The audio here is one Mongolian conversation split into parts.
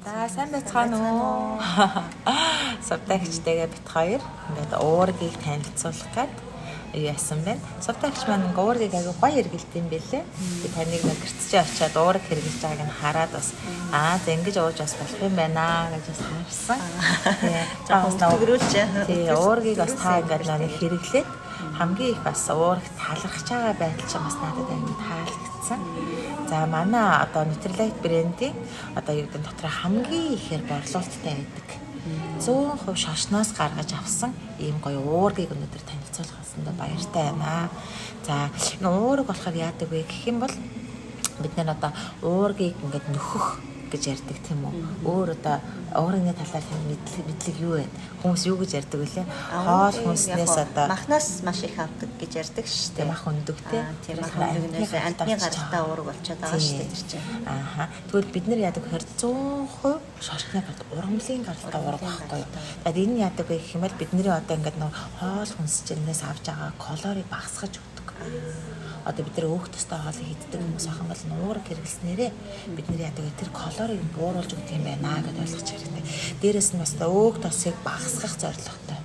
За сайн байцгаана уу. Сувдагчтэйгээ бит хоёр ингээд уургийг танилцуулах гээд юу яасан бэ? Сувдагч маань уургийг аягүй гоё хэргэлт юм бэлээ. Би таныг гэртчээ очиад уурыг хэрглэж байгааг нь хараад бас за ингэж ууж бас болох юм байна гэж бас харсан. Төгрүүлж. Тий, уургийг бас та ингээд нэг хэрэглээд хамгийн их бас уурыг талархаж байгаа байдал чинь бас надад аягүй таалагдсан. За манай одоо Nutrilite брендийн одоо юу гэдэг нь дотор хамгийн ихээр борлуулалттай байдаг. 100% шашноос гаргаж авсан ийм гоё уургийг өнөөдөр танилцуулахсандаа баяртай байна. За энэ уурыг болохоор яадаг вэ гэх юм бол бид нэр одоо уургийг ингээд нөхөх гэж ярьдаг тийм үү. Өөр одоо уургийн талаар мэдлэг юу вэ? Хүмүүс юу гэж ярьдаг вэ? Хоол хүнснээс одоо махнаас маш их авдаг гэж ярьдаг шүү дээ. Мах өндөг тийм мах өндөгнөөс антны гаралтай уураг болчиход байгаа шүү дээ тэр чинь. Ааха. Тэгвэл бид нар яадаг гэхээр 100% шашны гаралтай ургамлын гаралтай уураг байхгүй юу? Тэгэхээр энэ яадаг вэ гэх юм бол бидний одоо ингээд нэг хоол хүнсчнээс авч байгаа калорийг багасгаж өгдөг. Одоо бид нар өөх төстэй хоолыг хийддэг хүмүүс ахын бол уураг хэрэглэснээрээ бид нар яадаг тэр калорийг бууруулж өгдөг юм байна гэдээ ойлгож хэрэгтэй. Дээрээс нь бас өөх тосыг багасгах зорилготой.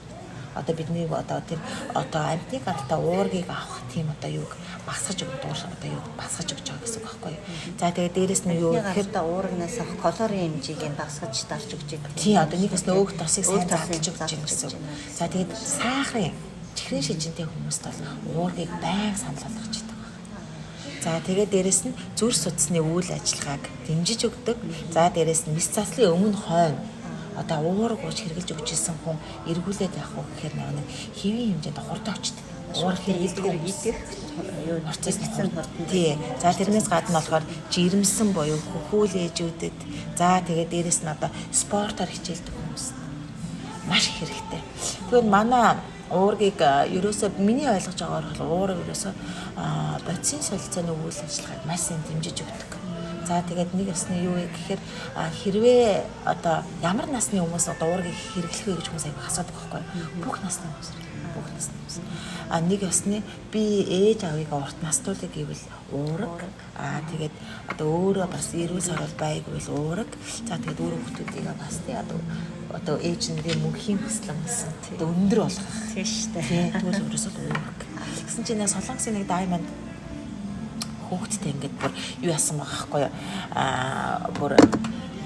Одоо бидний одоо тэр одоо амтны гаралтай уургийг авах тийм одоо юуг багасгаж өгдөг одоо юу багасгаж өгч байгаа гэсэн үг байхгүй юу. За тэгээд дээрээс нь юу гэхээр уургнаас авах калорийн хэмжээг багасгаж дарж өгч байгаа. Тий, одоо нэг бас өөх тосыг сайн задлж өгч байгаа гэсэн үг. За тэгээд сахарын чихрийн шижинтэй хүмүүст бол уургийг байн санал болгож идэг. За тэгээд дээрэс нь зүрх судасны үйл ажиллагааг дэмжиж өгдөг. За дээрэс нь мэс заслын өмнө хойно одоо уураг ууж хэрглэж өгч ирсэн хүн эргүүлээд явах уу гэхээр нэг хэвийн хэмжээнд хурдан очдог. Уураг хэргэлдэг идэх юу процесс нэгэн хурдан. Тий. За тэрнээс гадна болохоор жирэмсэн буюу хөхүүл ээжүүдэд за тэгээд дээрэс нь одоо спортоор хичээлдэг хүмүүс маш их хэрэгтэй. Тэгвэл манай уургийг ерөөсөө миний ойлгож байгаагаар бол уурыг ерөөсөө бодисын солилцооны үйл ажиллагааг маш сайн дэмжиж өгдөг. За тэгээд нэг ясны юу вэ гэхээр хэрвээ одоо ямар насны хүмүүс одоо уургийг хэрэглэх вэ гэж хүмүүс аяг асуудаг байхгүй бүх насны хүмүүс. Нэг ясны би ээж авыг урт настуулыг гэвэл уураг тэгээд одоо өөрөө бас эрүүл сарвал байггүй уураг за тэгээд өөрөө хүмүүсийг бас тий одоо ээж нэрийн мөнхийн хүслэн болсон тий өндөр болгох тийм шүү дээ. Тэгвэл ерөөсөө уураг гэсэн чинь солонгосын нэг даймонд хүүхдтэй ингээд бүр юу яасан байгаа байхгүй юу бүр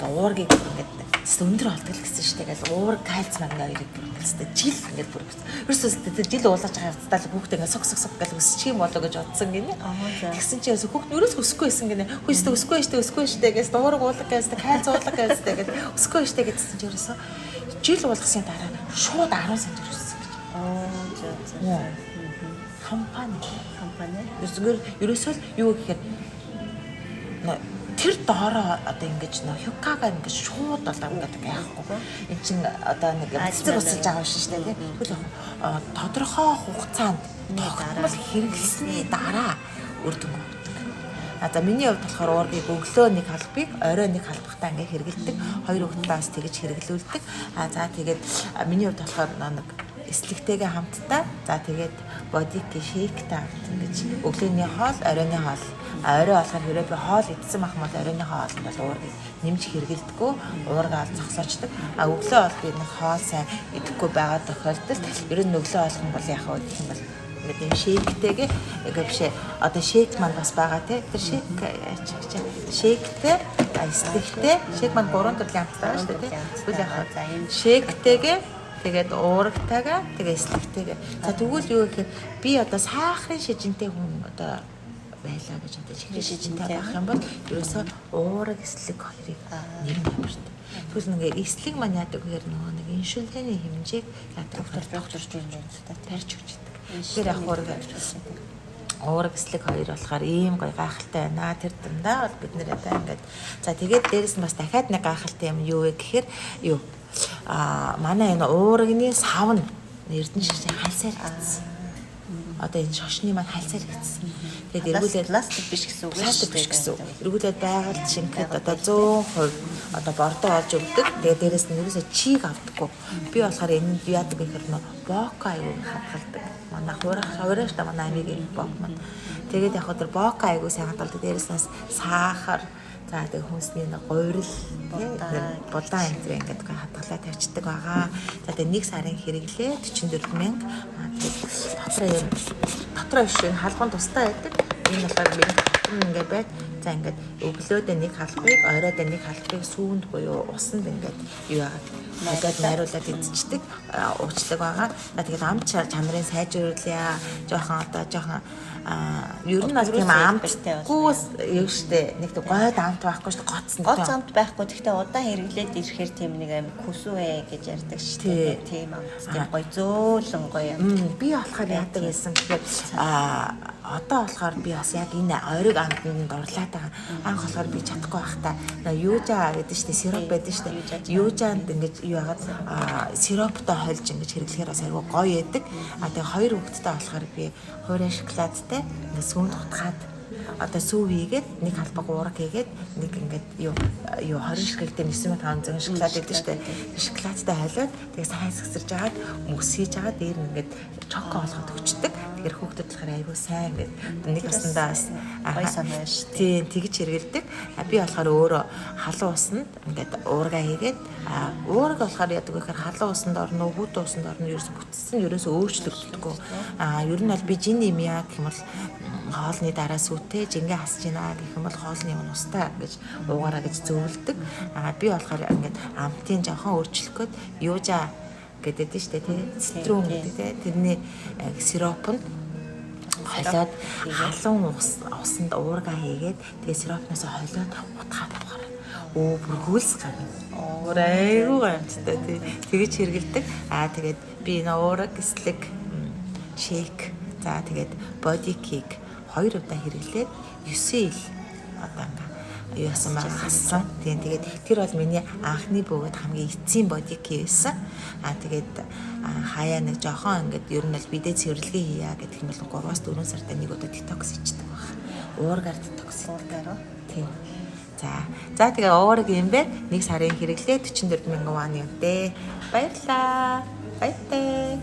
уургийг ингээд өндөр болдог гэсэн шүү дээ. Гэл уураг кальц магний хоёрыг бүргэлстэй жил ингээд бүргэлсэн. Ерөөсөө жил уулаж байгаа хэвчээ хүүхдээ ингээд сог гэл өсчих юм болоо гэж бодсон гинэ. Тэгсэн чинь хүүхд ерөөс өсөхгүй байсан гинэ. Хүүхдээ өсөхгүй штэ гэж уураг уулаг гэсэн кальц уулаг гэсэн гэж өсөхгүй штэ гэсэн чинь ерөөсөө жил уулгасан дараа шууд 10 сая өссөн гэж. За. Компани. Ерөөсөө юу гэхээр тэр доороо одоо ингэж хюкага ингэж шууд одоо ингээд яахгүй. Энд чинь одоо нэг цэцэг усалж байгаа шүү дээ тийм. Тэгвэл тодорхой хугацаанд тогтмол хэрэглэсний дараа үр дүн өгдөг. За миний хувьд болохоор уургийг өглөө нэг халбыг орой нэг халбахтаа ингээд хэрэгэлдэг. Хоёр хүүхдээс тэгж хэрэглүүлдэг. За тэгээд миний хувьд болохоор нэг эслэгтэйгээ хамтдаа за тэгээд бодик шейктэй ингэж өглөөний хоол, оройны хоол. Орой болохоор хэрэг би хоол идсэн мах бол оройны хоол бол уургийг нэмж хэрэгэлдэггүй, уургаа зогсоочдөг. Өглөө бол би нэг хоол сайн идэхгүй байгаа тохиолдолд ер нь өглөө болох юм бол яах вэ гэх юм бол ингээд юм шейктэйгээ ингээ бишээ одоо шейк маань бас байгаа тий. Тэр шейктэй эслэгтэй шейк маань 3 төрлийн хамтдаа байгаа шүү дээ тий. Тэгвэл яах вэ? Шейктэйгээ тэгээд уурагтайгаа тэгээд эслэгтэйгээ. За тэгвэл юу гэхээр би одоо сахарын шижинтэй хүн одоо байлаа гэж одоо чихрийн шижинтэй байх юм бол ерөөсөө уураг эслэг хоёрыг нэрнэ юмштай. Тэгвэл ингээ эслэг маань яадаг гэхээр нөгөө нэг инсулины хэмжээг яадаг докторч юм байна. Тарьж өгч идэг. Тэгэхээр яг уураг эслэг хоёр болохоор ийм гоё гайхалтай байна. Тэр дандаа бол бид нэр одоо ингээд за тэгээд дээрэс нь бас дахиад нэг гайхалтай юм юу вэ гэхээр юу манай энэ уурагны сав нь эрдэнэ шишээ хальсаар гэсэн. Одоо энэ шошны маань хальсаар гэсэн. Тэгээд эргүүлээд пластик биш гэсэн үг шүү дээ. Эргүүлээд байгаль шингэхэд одоо 100% одоо бордоо олж өгдөг. Тэгээд дээрэс нь ерөөсөө чийг авдаггүй. Би болохоор энэ яадаг гэхээр нөө бока аюу хадгалдаг. Манай хуураач та манай амигийн бок маань. Тэгээд яг хөө тэр бока аюу сайн хадгалдаг. Дээрэснээс сахар За тэгээ хүнсний нэг гуйрал будаан энэ ингээд хадгалаа тавьчихдаг байгаа. За тэгээ 1 сарын хэрэглээ 44,000. Тэгээд дотроо биш энэ халгуун тустай байдаг. Энэ болохоор би ингээд байд. За ингээд өглөөдөө нэг халахыг, оройдоо нэг халахыг сүүнд буюу усанд ингээд юу яагаад найруулад идчихдэг уучлаг байгаа. Тэгээд амт чанарын сайжруулъя. Жохон ер нь бол тийм амтгүй юу штэ нэг гойд амт байхгүй штэ гоцсон. Гоц амт байхгүй. Гэхдээ удаан хэрэглээд ирэхээр тийм нэг амин хүсвэ гэж ярьдаг штэ. Тийм амт. Тийм гоё зөөлөн гоё амт. Би болохоор яадаг байсан гэхээр одоо болохоор би бас яг энэ ориг амтнд орлаад байгаа. Анх болохоор би чадахгүй байхдаа юужаа гэдэг штэ сироп байдаг штэ. Юужаанд ингэж юу яагаад сироптой хольж ингэж хэрэглэхээр бас айгүй гоё яадаг. Тэгээ 2 хүүхэдтэй болохоор би хуурай шоколадтай ингээд сүүнд утгаад одоо сүү хийгээд нэг халбаг уураг хийгээд нэг ингээд юу 20 шоколадтай 9,500 шоколад гэдэг штэ. Шоколадтай холиод тэгээ сайн сэгсэрж агаад мөс хийж агаад дээр нь ингээд чоко болгоод өгчдөг. Тэгэхээр хүүхдүүд болохоор айгүй сайн ингээд нэг насндаа гоё санаа шүү. Тийм тэгж хэрэгэлдэг. Би болохоор өөрөө халуун усанд ингээд уургаа хийгээд уураг болохоор яадаг вэ гэхээр халуун усанд орно, хүүт усанд орно ерөөс бүтсэн ерөөс өөрчлөгддөггүй. Ер нь бол би жин имя гэх юм бол хоолны дараа сүтээ жингээ хасж гинэ гэх юм бол хоолны устай гэж уугаараа гэж зөвлөдөг. Би болохоор ингээд амтын жоохон өөрчлөх гээд юужа гэдэг нь шүү дээ тий. Цитрон гэдэг тий. Тэрний сиропнд холиод халуун усанд уургаа хийгээд тэгээ сиропноос холиод утгаад авахаар. Бүр хөлс гань. Айгуу гамцтай тий. Тэгэж хэрэгэлдэг. Тэгээд би энэ уураг эслэг шейк за тэгээд body cake 2 удаа хэрэглээд 9 ил одоо ингээ юусан байгаа хассан. Тэгээд тэр бол миний анхны бөгөөд хамгийн эцсийн body cake байсан. Тэгээд хаяа нэг жоохон ингээд ер нь л бидээ цэвэрлэгээ хийя гэдэг юм бол 3-4 сартаа нэг удаа детокс хийдэг байна. Уургаар детокс хийдэг. Тийм. За тэгээ уураг юм бэ? 1 сарын хэрэглээ 44,000 вон юм дээ. Баярлаа. Баяртай.